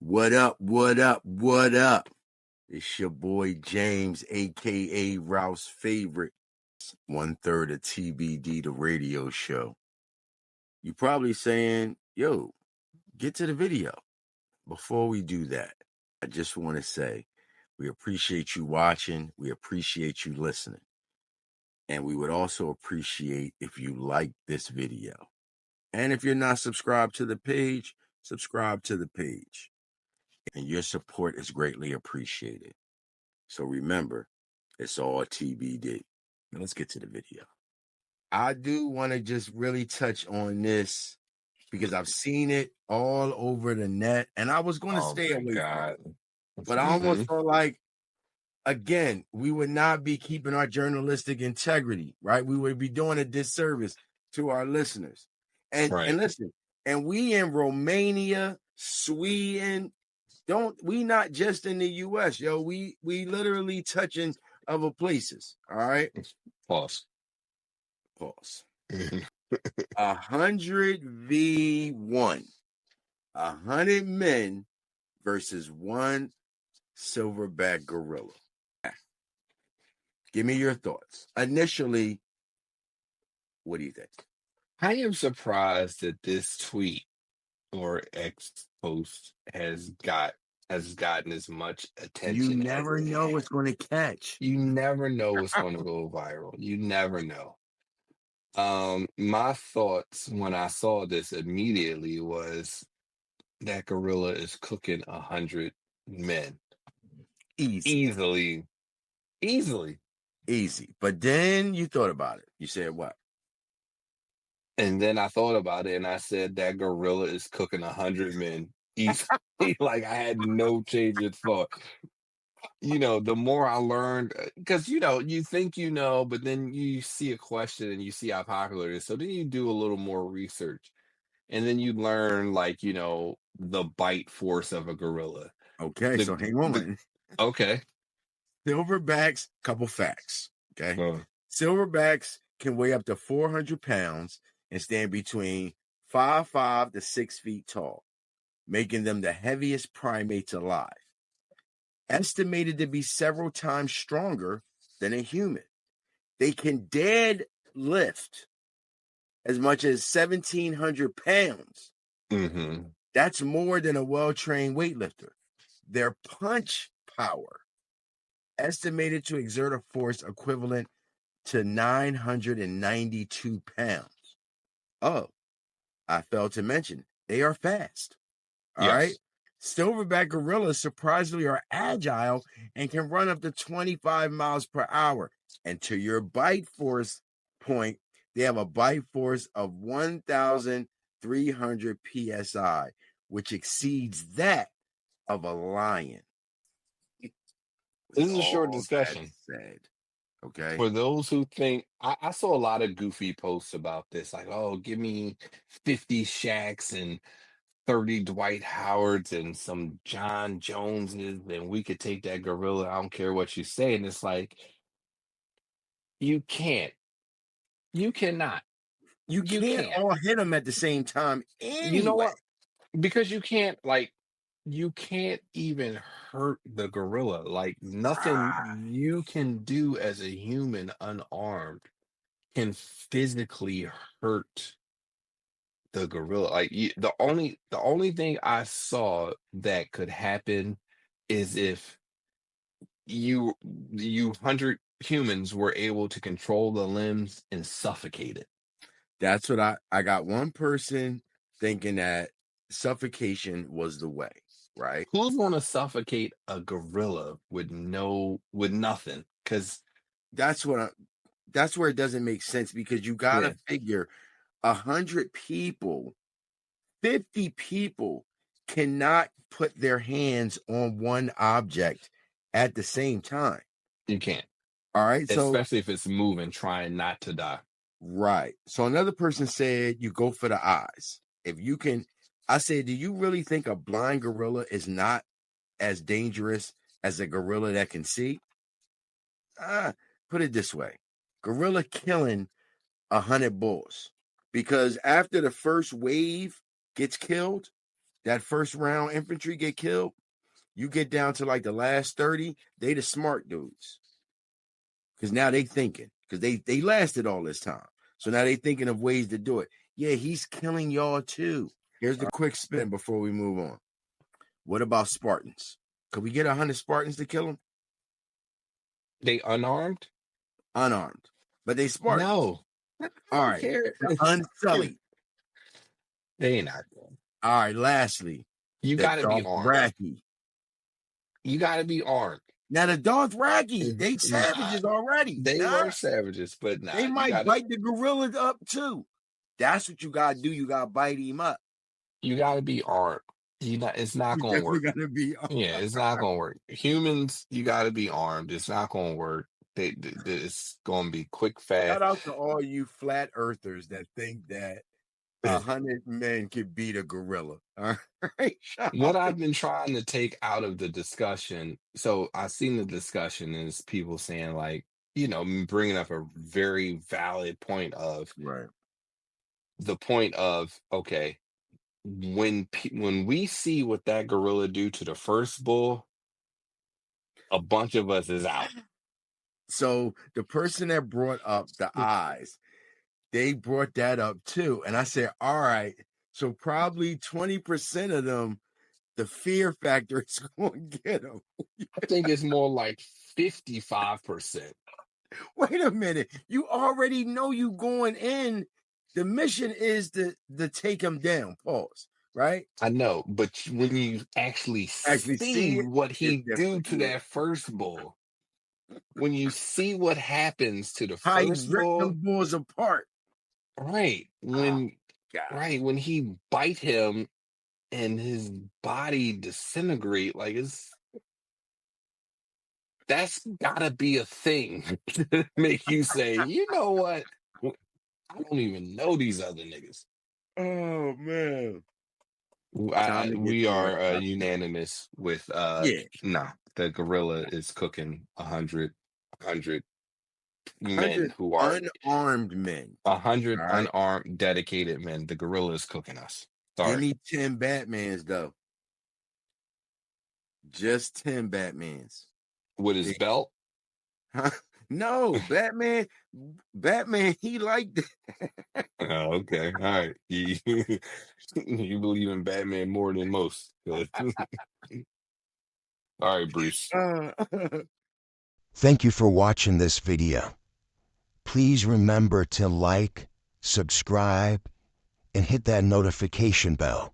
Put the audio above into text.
What up, what up, what up? It's your boy James, aka Ralph's favorite, 1/3 of TBD, the radio show. You probably saying, yo, get to the video. Before we do that, I just want to say we appreciate you watching, we appreciate you listening. And we would also appreciate if you like this video. And if you're not subscribed to the page, subscribe to the page. And your support is greatly appreciated. So remember, it's all TBD. Now let's get to the video. I do want to just really touch on this because I've seen it all over the net, and I was going to stay away from it. But I almost felt like, again, we would not be keeping our journalistic integrity, right? We would be doing a disservice to our listeners. And listen, and we in Romania, Sweden, we not just in the US, yo. We literally touching other places. All right. Pause. 100v1. 100 men versus one silverback gorilla. Give me your thoughts. Initially, what do you think? I am surprised that this tweet or X post has gotten as much attention. You never know what's going to catch. You never know what's going to go viral. You never know. My thoughts when I saw this immediately was that gorilla is cooking 100 men. Easily. Easy. But then you thought about it. You said what? And then I thought about it and I said that gorilla is cooking 100 men easily. Like I had no change of thought. The more I learned, because you think but then you see a question and you see how popular it is. So then you do a little more research. And then you learn the bite force of a gorilla. Okay, so hang on. Okay. Silverbacks, couple facts. Okay. Silverbacks can weigh up to 400 pounds and stand between 5'5" to 6 feet tall, making them the heaviest primates alive. Estimated to be several times stronger than a human. They can deadlift as much as 1,700 pounds. Mm-hmm. That's more than a well-trained weightlifter. Their punch power, estimated to exert a force equivalent to 992 pounds. Oh, I failed to mention, they are fast. All right. Silverback gorillas surprisingly are agile and can run up to 25 miles per hour. And to your bite force point, they have a bite force of 1,300 psi, which exceeds that of a lion. This is a short discussion. Okay. For those who think, I saw a lot of goofy posts about this, like, oh, give me 50 Shaqs and 30 Dwight Howards and some John Joneses, and we could take that gorilla. I don't care what you say. And it's like, you can't. You cannot. You can't all hit them at the same time anyway. You know what? Because you can't even hurt the gorilla. Like nothing you can do as a human unarmed can physically hurt the gorilla. Like the only thing I saw that could happen is if you 100 humans were able to control the limbs and suffocate it. That's what I got one person thinking that suffocation was the way, right? Who's going to suffocate a gorilla with nothing? Because that's where it doesn't make sense, because you got to figure 100 people, 50 people cannot put their hands on one object at the same time. You can't. All right. Especially if it's moving, trying not to die. Right. So another person said you go for the eyes. If you can, I said, do you really think a blind gorilla is not as dangerous as a gorilla that can see? Put it this way. Gorilla killing 100 bulls, because after the first wave gets killed, that first round infantry get killed, you get down to like the last 30, they the smart dudes. Because now they thinking, because they lasted all this time. So now they thinking of ways to do it. Yeah, he's killing y'all too. Here's the quick spin before we move on. What about Spartans? Could we get 100 Spartans to kill them? They unarmed? Unarmed. But they Spartans. No. I All don't right. care. The Unsullied. They ain't not doing. All right. Lastly, You the gotta be armed. Dothraki. You gotta be armed. Now the Dothraki, they savages already. They were savages, but they might bite the gorilla up too. That's what you gotta do. You gotta bite him up. You gotta be armed. It's not gonna work. Gotta be armed. Yeah, it's not gonna work. Humans, you gotta be armed. It's not gonna work. It's gonna be quick, fast. Shout out to all you flat earthers that think that 100 men could beat a gorilla. All right. What I've been trying to take out of the discussion, so I've seen the discussion is people saying like, bringing up a very valid point of right. The point of, okay, when we see what that gorilla do to the first bull, a bunch of us is out. So the person that brought up the eyes, they brought that up too. And I said, all right, so probably 20% of them, the fear factor is going to get them. I think it's more like 55%. Wait a minute. You already know you going in. The mission is to take him down. Pause. Right? I know, but when you actually see what he do to that first bull, when you see what happens to the first bull, them bulls apart. Right. When he bite him and his body disintegrate, like that's gotta be a thing to make you say, you know what? I don't even know these other niggas. Oh man. We are unanimous with the gorilla is cooking 100 men who are unarmed men. 100 unarmed, dedicated men. The gorilla is cooking us. Sorry. Give me 10 Batmans though. Just 10 Batmans. With his belt? Huh? No, Batman, he liked it. Oh, okay. All right. You believe in Batman more than most. All right, Bruce. Thank you for watching this video. Please remember to like, subscribe, and hit that notification bell.